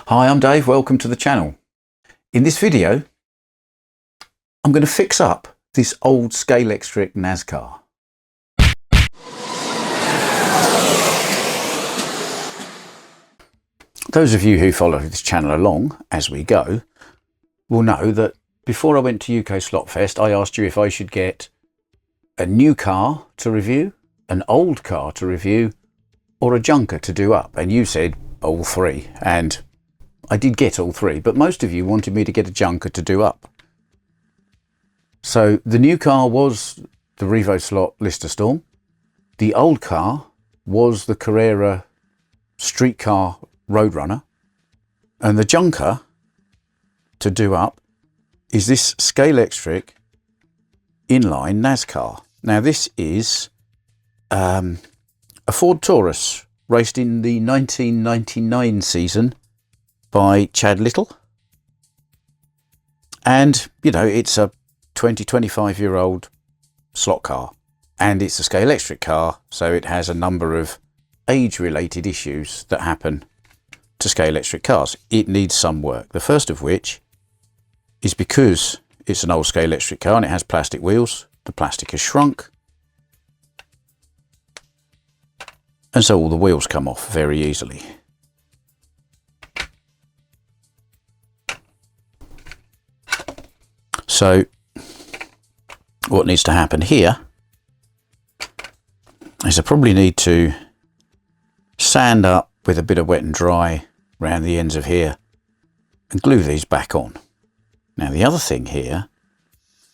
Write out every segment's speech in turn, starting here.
Hi, I'm Dave, welcome to the channel. In this video, I'm going to fix up this old Scalextric NASCAR. Those of you who follow this channel along as we go will know that before I went to UK Slotfest, I asked you if I should get a new car to review, an old car to review, or a junker to do up, and you said all three, and I did get all three, but most of you wanted me to get a junker to do up. So the new car was the Revo Slot Lister Storm. The old car was the Carrera Street Car Roadrunner. And the junker to do up is this Scalextric Inline NASCAR. Now this is a Ford Taurus raced in the 1999 season by Chad Little, and you know, it's a 25 year old slot car, and it's a Scalextric car, so it has a number of age related issues that happen to Scalextric cars. It needs some work, the first of which is because it's an old Scalextric car and it has plastic wheels. The plastic has shrunk, and so all the wheels come off very easily. So what needs to happen here is I probably need to sand up with a bit of wet and dry around the ends of here and glue these back on. Now the other thing here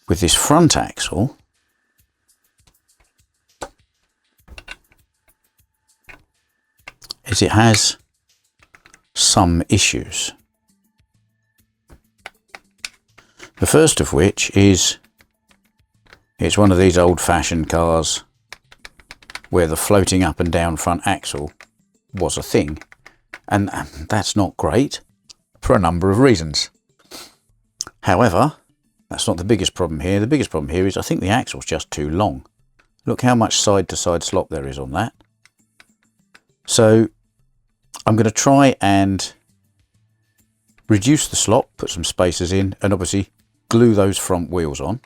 with this front axle is it has some issues. The first of which is it's one of these old-fashioned cars where the floating up and down front axle was a thing, and that's not great for a number of reasons. However, that's not the biggest problem here. The biggest problem here is I think the axle's just too long. Look how much side-to-side slop there is on that. So I'm going to try and reduce the slop, put some spacers in, and obviously glue those front wheels on.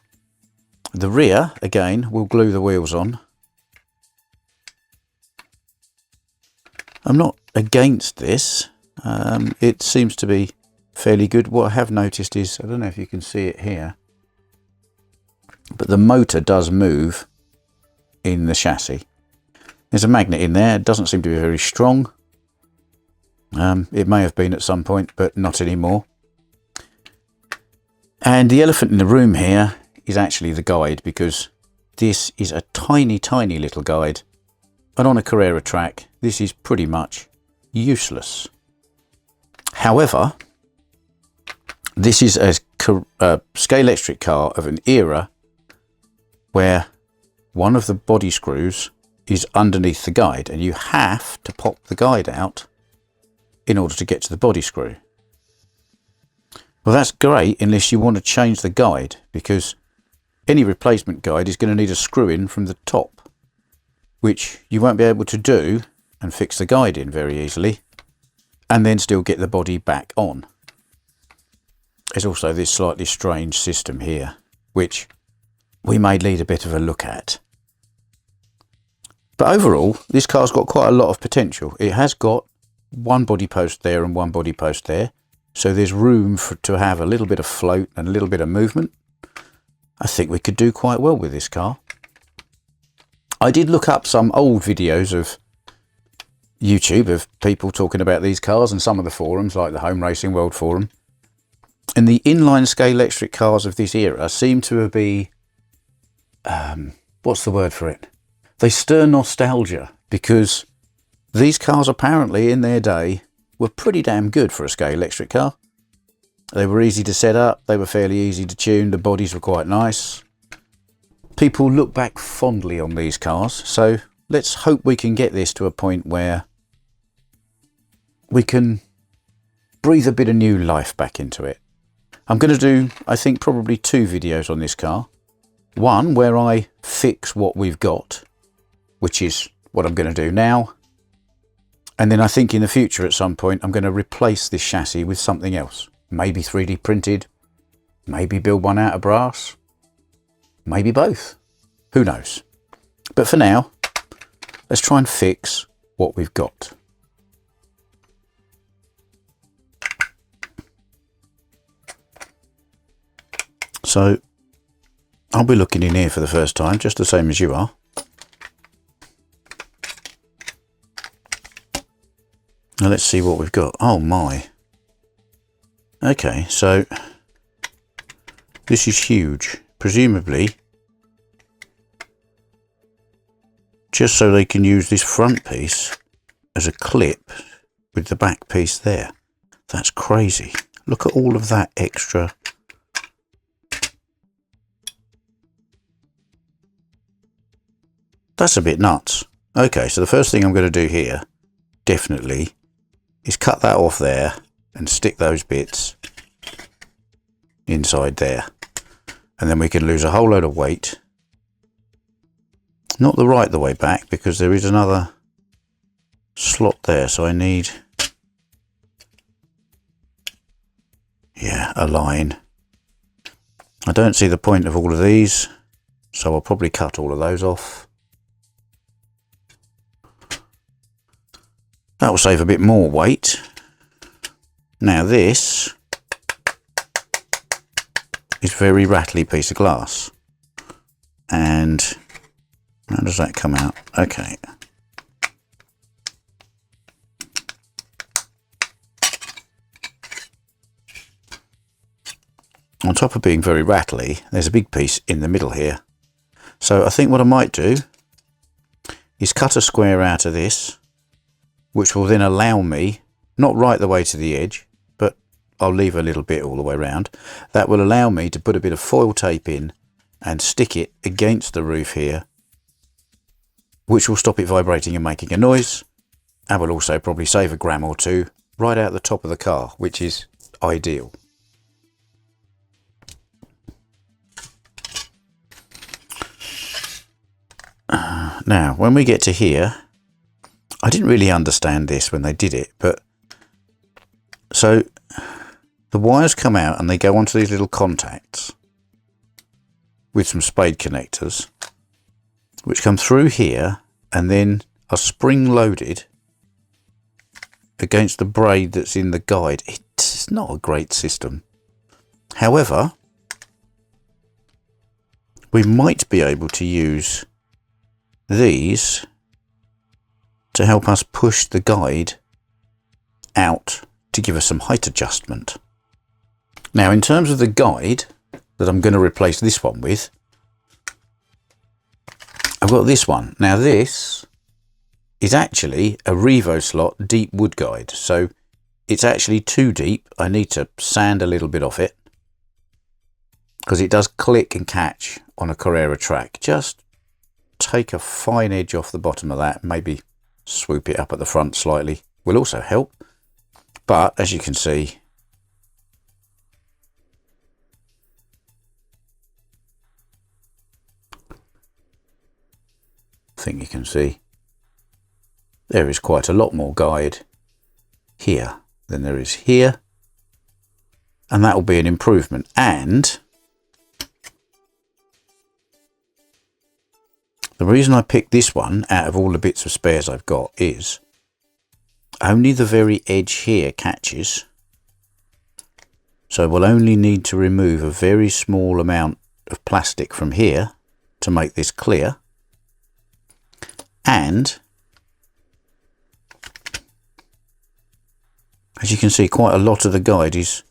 The rear, again, will glue the wheels on. I'm not against this. It seems to be fairly good. What I have noticed is, I don't know if you can see it here, but the motor does move in the chassis. There's a magnet in there. It doesn't seem to be very strong. It may have been at some point, but not anymore. And the elephant in the room here is actually the guide, because this is a tiny, tiny little guide. And on a Carrera track, this is pretty much useless. However, this is a Scalextric car of an era where one of the body screws is underneath the guide, and you have to pop the guide out in order to get to the body screw. Well, that's great unless you want to change the guide, because any replacement guide is going to need a screw in from the top, which you won't be able to do and fix the guide in very easily and then still get the body back on. There's also this slightly strange system here, which we may need a bit of a look at. But overall, this car's got quite a lot of potential. It has got one body post there and one body post there, so there's room to have a little bit of float and a little bit of movement. I think we could do quite well with this car. I did look up some old videos of YouTube of people talking about these cars, and some of the forums like the Home Racing World Forum, and the inline Scalextric cars of this era seem to be what's the word for it? They stir nostalgia, because these cars apparently in their day were pretty damn good for a Scalextric car. They were easy to set up, they were fairly easy to tune, the bodies were quite nice. People look back fondly on these cars, so let's hope we can get this to a point where we can breathe a bit of new life back into it. I'm going to do, I think, probably 2 videos on this car. One where I fix what we've got, which is what I'm going to do now. And then I think in the future at some point I'm going to replace this chassis with something else. Maybe 3D printed, maybe build one out of brass, maybe both. Who knows? But for now, let's try and fix what we've got. So I'll be looking in here for the first time, just the same as you are. Now let's see what we've got. Oh my. Okay, so this is huge. Presumably, just so they can use this front piece as a clip with the back piece there. That's crazy. Look at all of that extra. That's a bit nuts. Okay, so the first thing I'm going to do here, definitely, is cut that off there and stick those bits inside there. And then we can lose a whole load of weight. Not the right the way back, because there is another slot there, so I need, yeah, a line. I don't see the point of all of these, so I'll probably cut all of those off. That will save a bit more weight. Now this is a very rattly piece of glass. And how does that come out? Okay. On top of being very rattly, there's a big piece in the middle here. So I think what I might do is cut a square out of this, which will then allow me, not right the way to the edge, but I'll leave a little bit all the way around. That will allow me to put a bit of foil tape in and stick it against the roof here, which will stop it vibrating and making a noise, and will also probably save a gram or two right out the top of the car, which is ideal. Now, when we get to here, I didn't really understand this when they did it, but so the wires come out and they go onto these little contacts with some spade connectors, which come through here and then are spring loaded against the braid that's in the guide. It's not a great system. However, we might be able to use these to help us push the guide out to give us some height adjustment. Now, in terms of the guide that I'm going to replace this one with, I've got this one. Now this is actually a Revo slot deep wood guide, so it's actually too deep. I need to sand a little bit off it because it does click and catch on a Carrera track. Just take a fine edge off the bottom of that, maybe swoop it up at the front slightly, will also help. But as you can see, I think you can see there is quite a lot more guide here than there is here, and that will be an improvement. And the reason I picked this one out of all the bits of spares I've got is only the very edge here catches, so we'll only need to remove a very small amount of plastic from here to make this clear. And as you can see, quite a lot of the guide is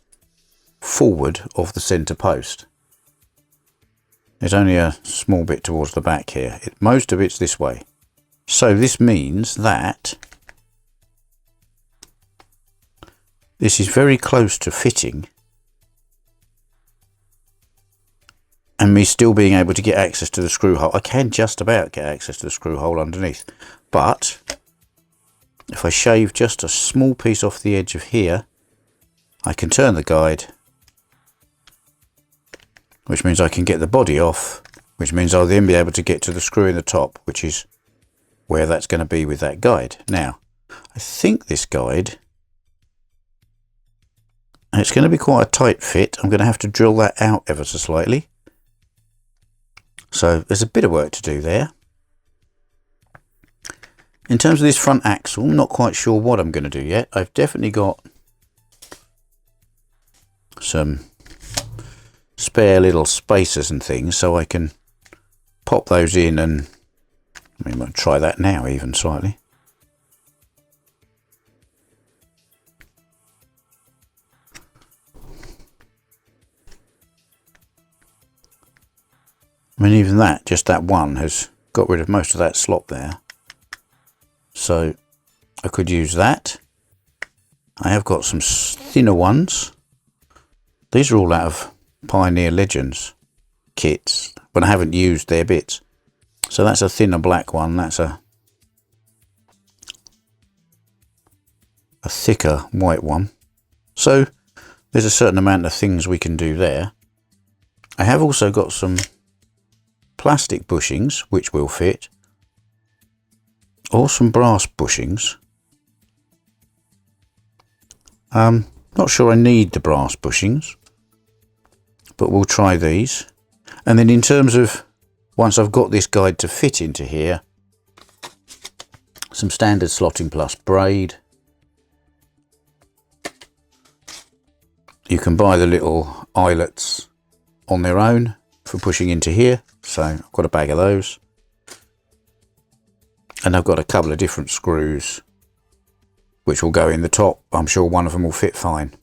forward of the centre post. There's only a small bit towards the back here. Most of it's this way. So this means that this is very close to fitting and me still being able to get access to the screw hole. I can just about get access to the screw hole underneath, but if I shave just a small piece off the edge of here, I can turn the guide, which means I can get the body off, which means I'll then be able to get to the screw in the top, which is where that's going to be with that guide. Now, I think this guide, and it's going to be quite a tight fit. I'm going to have to drill that out ever so slightly. So there's a bit of work to do there. In terms of this front axle, I'm not quite sure what I'm going to do yet. I've definitely got some spare little spacers and things, so I can pop those in, and I might try that now even slightly. I mean, even that, just that one, has got rid of most of that slop there. So I could use that. I have got some thinner ones. These are all out of Pioneer Legends kits, but I haven't used their bits. So that's a thinner black one. That's a thicker white one. So there's a certain amount of things we can do there. I have also got some plastic bushings which will fit, or some brass bushings. Not sure I need the brass bushings, but we'll try these. And then in terms of, once I've got this guide to fit into here, some standard slotting plus braid. You can buy the little eyelets on their own for pushing into here, so I've got a bag of those. And I've got a couple of different screws which will go in the top. I'm sure one of them will fit fine.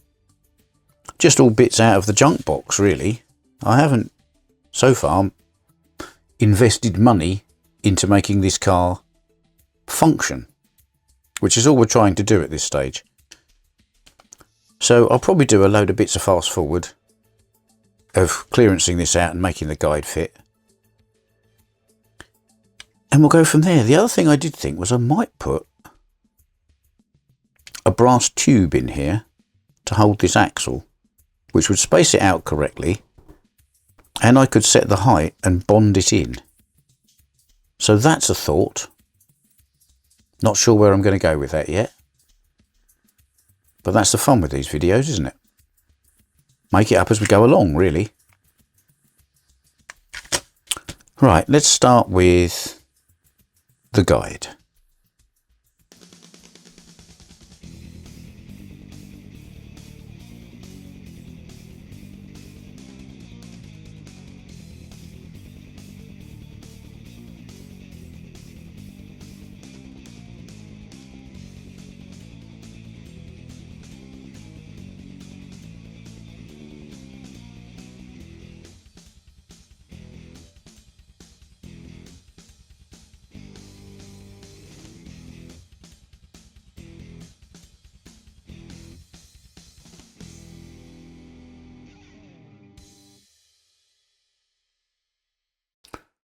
Just all bits out of the junk box, really. I haven't so far invested money into making this car function, which is all we're trying to do at this stage. So I'll probably do a load of bits of fast forward of clearancing this out and making the guide fit. And we'll go from there. The other thing I did think was I might put a brass tube in here to hold this axle, which would space it out correctly, and I could set the height and bond it in. So that's a thought. Not sure where I'm going to go with that yet. But that's the fun with these videos, isn't it? Make it up as we go along, really. Right, let's start with the guide.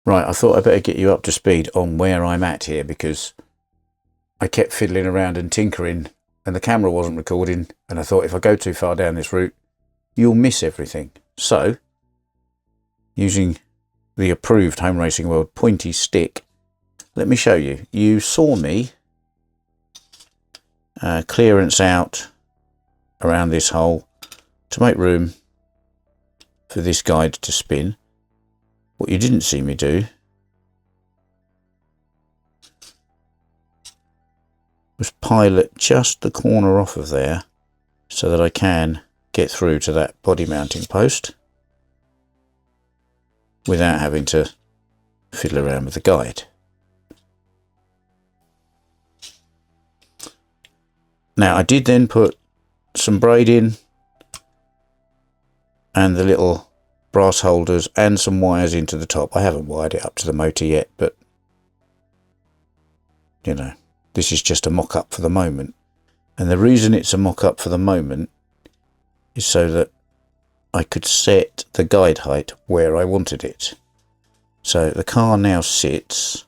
Right, I thought I'd better get you up to speed on where I'm at here, because I kept fiddling around and tinkering and the camera wasn't recording, and I thought if I go too far down this route, you'll miss everything. So, using the approved Home Racing World pointy stick, let me show you. You saw me clearance out around this hole to make room for this guide to spin. What you didn't see me do was pilot just the corner off of there so that I can get through to that body mounting post without having to fiddle around with the guide. Now I did then put some braid in and the little brass holders and some wires into the top. I haven't wired it up to the motor yet, but you know, this is just a mock-up for the moment. And the reason it's a mock-up for the moment is so that I could set the guide height where I wanted it. So the car now sits,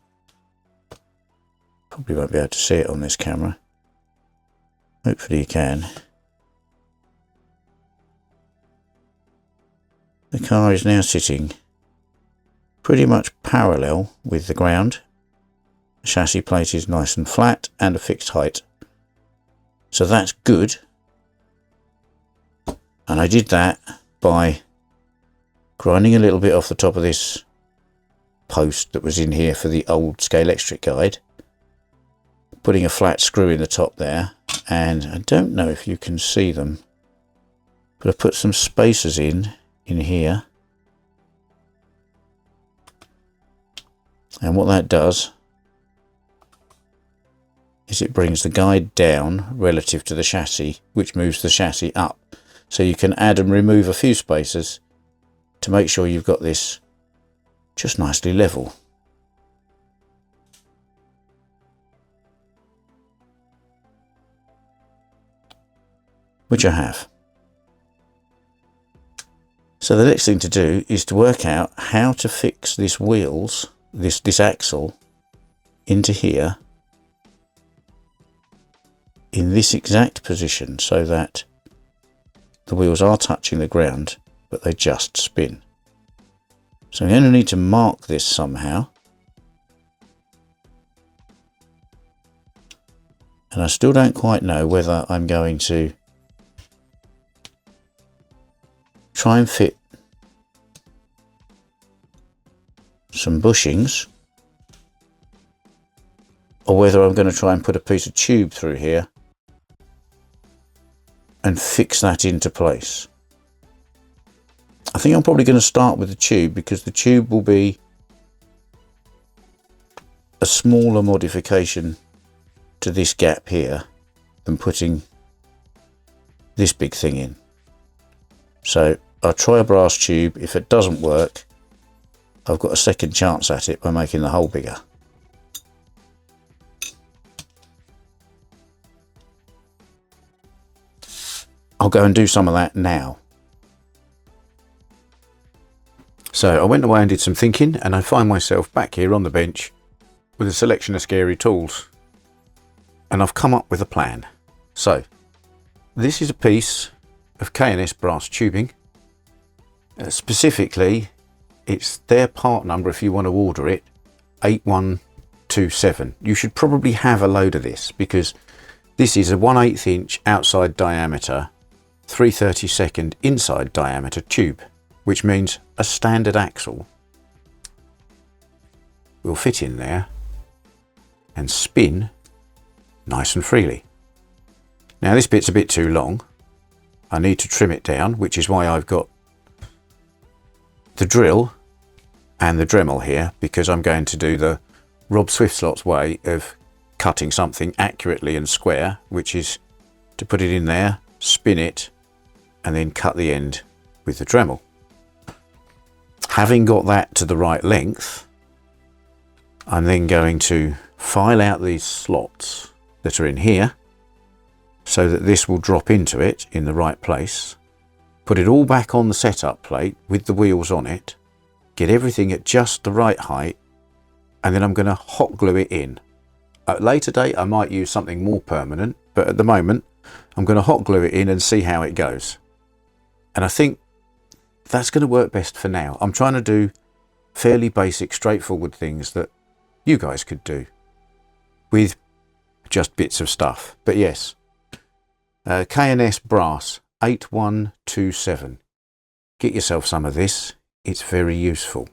probably won't be able to see it on this camera, hopefully you can. The car is now sitting pretty much parallel with the ground. The chassis plate is nice and flat and a fixed height. So that's good. And I did that by grinding a little bit off the top of this post that was in here for the old Scalextric guide, putting a flat screw in the top there, and I don't know if you can see them, but I've put some spacers in here, and what that does is it brings the guide down relative to the chassis, which moves the chassis up. So you can add and remove a few spacers to make sure you've got this just nicely level. Which I have. So the next thing to do is to work out how to fix this wheels, this axle, into here in this exact position so that the wheels are touching the ground, but they just spin. So I'm going to need to mark this somehow. And I still don't quite know whether I'm going to try and fit some bushings, or whether I'm going to try and put a piece of tube through here and fix that into place. I think I'm probably going to start with the tube, because the tube will be a smaller modification to this gap here than putting this big thing in. So I'll try a brass tube. If it doesn't work, I've got a second chance at it by making the hole bigger. I'll go and do some of that now. So I went away and did some thinking, and I find myself back here on the bench with a selection of scary tools, and I've come up with a plan. So this is a piece of K&S brass tubing. Specifically, it's their part number, if you want to order it, 8127. You should probably have a load of this, because this is a 1/8 inch outside diameter, 3/32 inside diameter tube, which means a standard axle will fit in there and spin nice and freely. Now this bit's a bit too long. I need to trim it down, which is why I've got the drill and the Dremel here, because I'm going to do the Rob Swiftslot's way of cutting something accurately and square, which is to put it in there, spin it, and then cut the end with the Dremel. Having got that to the right length, I'm then going to file out these slots that are in here so that this will drop into it in the right place. Put it all back on the setup plate with the wheels on it, get everything at just the right height, and then I'm going to hot glue it in. At a later date I might use something more permanent, but at the moment I'm going to hot glue it in and see how it goes. And I think that's going to work best for now. I'm trying to do fairly basic, straightforward things that you guys could do with just bits of stuff. But yes, K&S brass 8127. Get yourself some of this. It's very useful.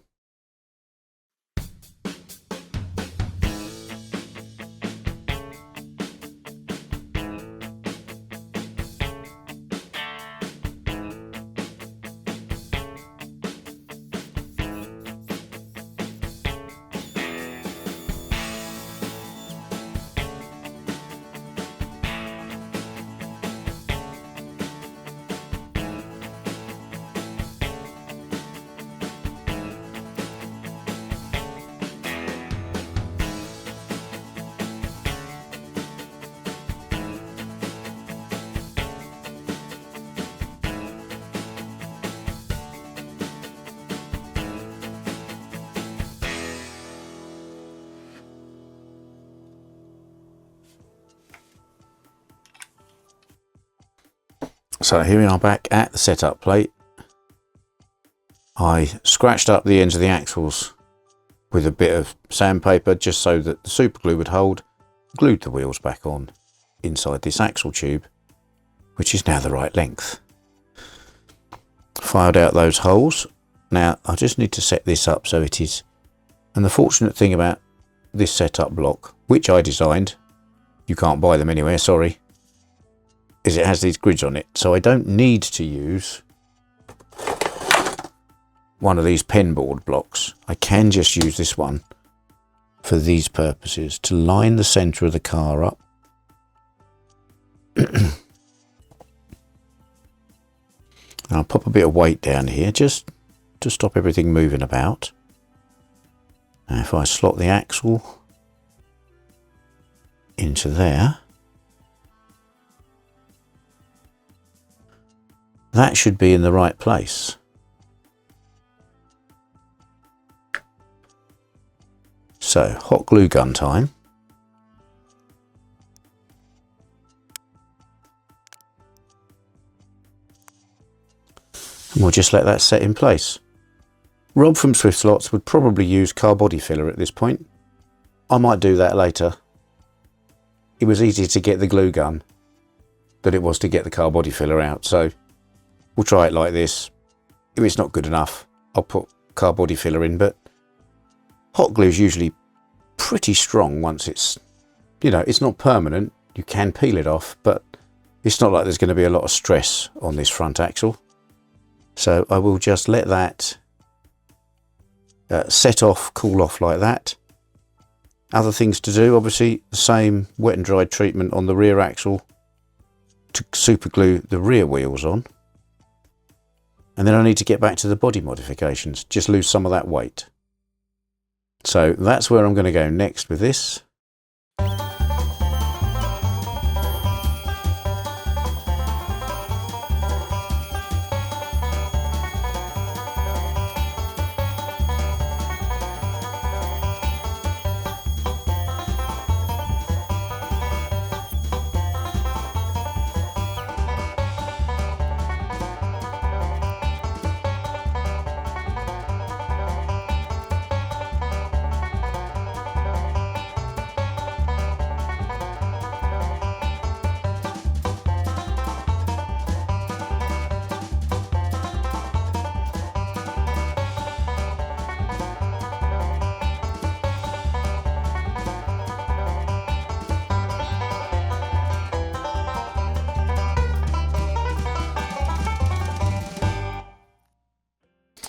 So here we are back at the setup plate. I scratched up the ends of the axles with a bit of sandpaper just so that the super glue would hold, glued the wheels back on, inside this axle tube, which is now the right length. Filed out those holes. Now I just need to set this up so it is, and the fortunate thing about this setup block, which I designed, you can't buy them anywhere, sorry, is it has these grids on it, so I don't need to use one of these pen board blocks. I can just use this one for these purposes, to line the centre of the car up. I'll pop a bit of weight down here just to stop everything moving about. Now if I slot the axle into there, that should be in the right place. So hot glue gun time. And we'll just let that set in place. Rob from Swift Slots would probably use car body filler at this point. I might do that later. It was easier to get the glue gun than it was to get the car body filler out, so we'll try it like this. If it's not good enough, I'll put car body filler in, but hot glue is usually pretty strong once it's, you know, it's not permanent. You can peel it off, but it's not like there's going to be a lot of stress on this front axle. So I will just let that set off, cool off like that. Other things to do, obviously the same wet and dry treatment on the rear axle to super glue the rear wheels on. And then I need to get back to the body modifications, just lose some of that weight. So that's where I'm going to go next with this.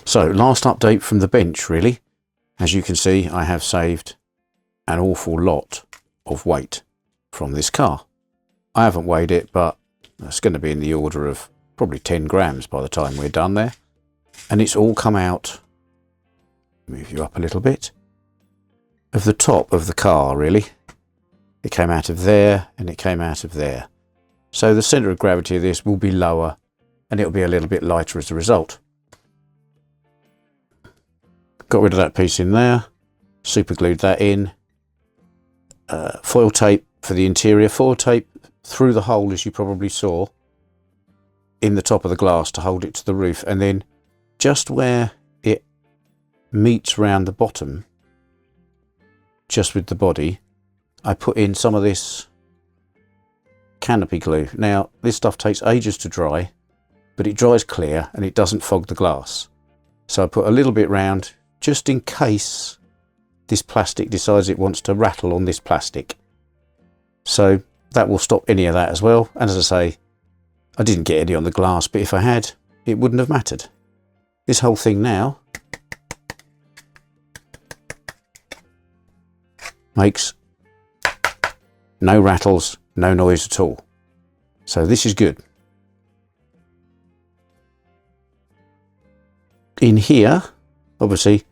So last update from the bench really. As you can see, I have saved an awful lot of weight from this car. I haven't weighed it, but it's going to be in the order of probably 10 grams by the time we're done there. And it's all come out, move you up a little bit, of the top of the car really. It came out of there and it came out of there. So the centre of gravity of this will be lower and it'll be a little bit lighter as a result. Got rid of that piece in there, super glued that in, foil tape for the interior, foil tape through the hole as you probably saw in the top of the glass to hold it to the roof, and then just where it meets round the bottom, just with the body, I put in some of this canopy glue. Now this stuff takes ages to dry, but it dries clear and it doesn't fog the glass. So I put a little bit round just in case this plastic decides it wants to rattle on this plastic. So that will stop any of that as well. And as I say, I didn't get any on the glass, but if I had, it wouldn't have mattered. This whole thing now makes no rattles, no noise at all. So this is good. In here, obviously,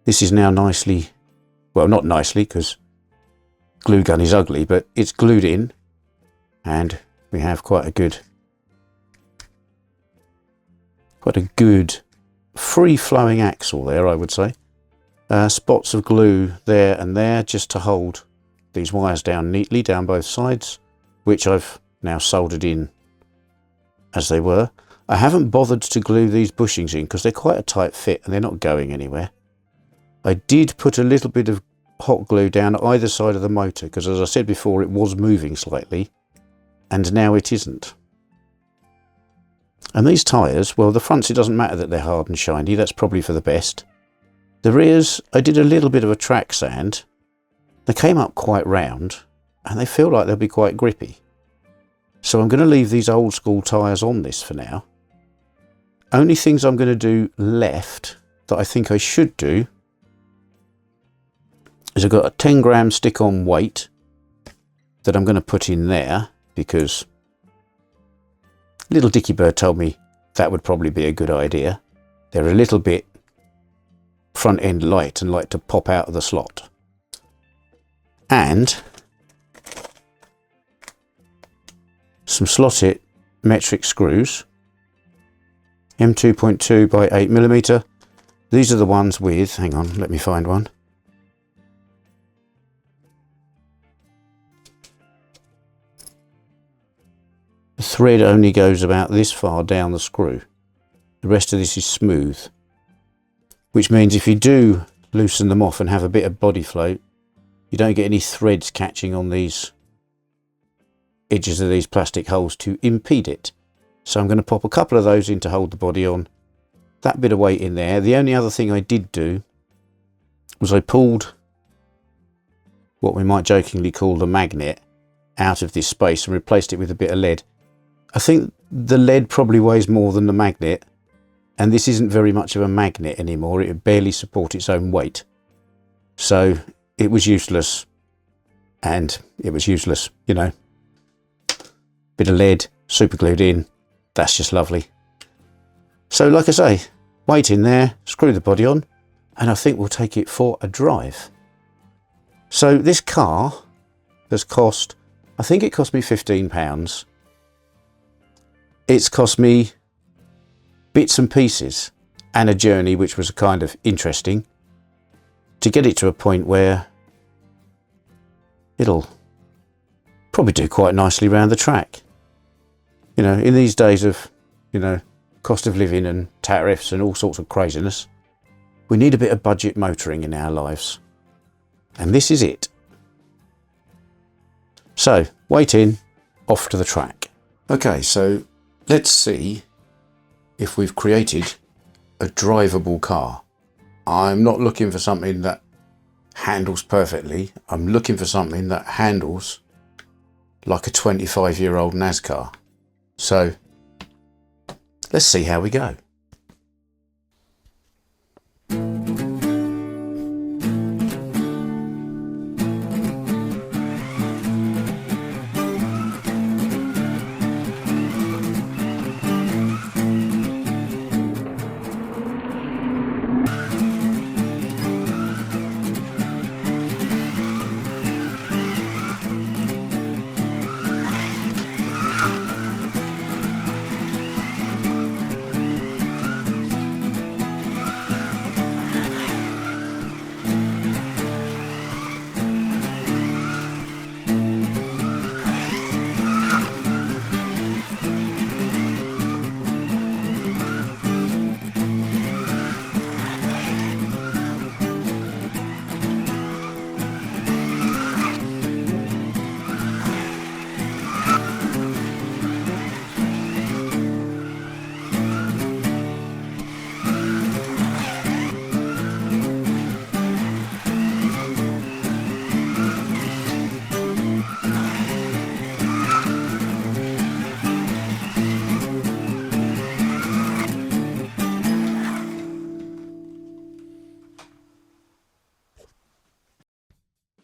this is now nicely, well, not nicely because glue gun is ugly, but it's glued in and we have quite a good free-flowing axle there, I would say. Spots of glue there and there just to hold these wires down neatly down both sides, which I've now soldered in as they were. I haven't bothered to glue these bushings in because they're quite a tight fit and they're not going anywhere. I did put a little bit of hot glue down either side of the motor because, as I said before, it was moving slightly and now it isn't. And these tyres, well, the fronts, it doesn't matter that they're hard and shiny, that's probably for the best. The rears, I did a little bit of a track sand. They came up quite round and they feel like they'll be quite grippy. So I'm going to leave these old school tyres on this for now. Only things I'm going to do left that I think I should do is I've got a 10 gram stick on weight that I'm going to put in there, because little Dicky Bird told me that would probably be a good idea. They're a little bit front end light and like to pop out of the slot. And some slotted metric screws, M2.2 by 8mm. These are the ones with, hang on, let me find one. The thread only goes about this far down the screw. The rest of this is smooth, which means if you do loosen them off and have a bit of body float, you don't get any threads catching on these edges of these plastic holes to impede it. So I'm going to pop a couple of those in to hold the body on. That bit of weight in there. The only other thing I did do was I pulled what we might jokingly call the magnet out of this space and replaced it with a bit of lead. I think the lead probably weighs more than the magnet, and this isn't very much of a magnet anymore. It would barely support its own weight. So it was useless, and it was useless, you know. Bit of lead, super glued in, that's just lovely. So like I say, weight in there, screw the body on, and I think we'll take it for a drive. So this car has cost, I think it cost me £15. It's cost me bits and pieces and a journey which was kind of interesting to get it to a point where it'll probably do quite nicely around the track. You know, in these days of, you know, cost of living and tariffs and all sorts of craziness, we need a bit of budget motoring in our lives. And this is it. So, weight in, off to the track. Okay, so let's see if we've created a drivable car. I'm not looking for something that handles perfectly. I'm looking for something that handles like a 25-year-old NASCAR. So let's see how we go.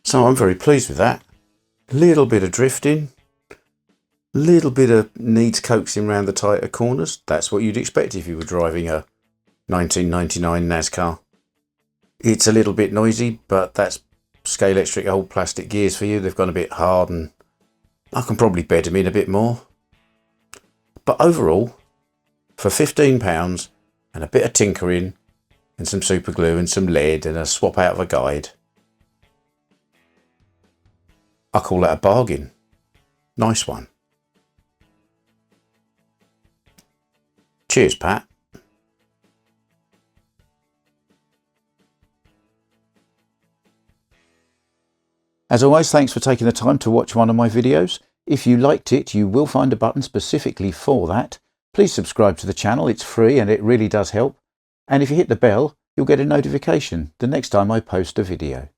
So I'm very pleased with that. Little bit of drifting, little bit of needs coaxing around the tighter corners. That's what you'd expect if you were driving a 1999 NASCAR. It's a little bit noisy, but that's Scalextric old plastic gears for you. They've gone a bit hard and I can probably bed them in a bit more. But overall, for £15 and a bit of tinkering and some super glue and some lead and a swap out of a guide, I call that a bargain. Nice one. Cheers, Pat. As always, thanks for taking the time to watch one of my videos. If you liked it, you will find a button specifically for that. Please subscribe to the channel, it's free and it really does help. And if you hit the bell, you'll get a notification the next time I post a video.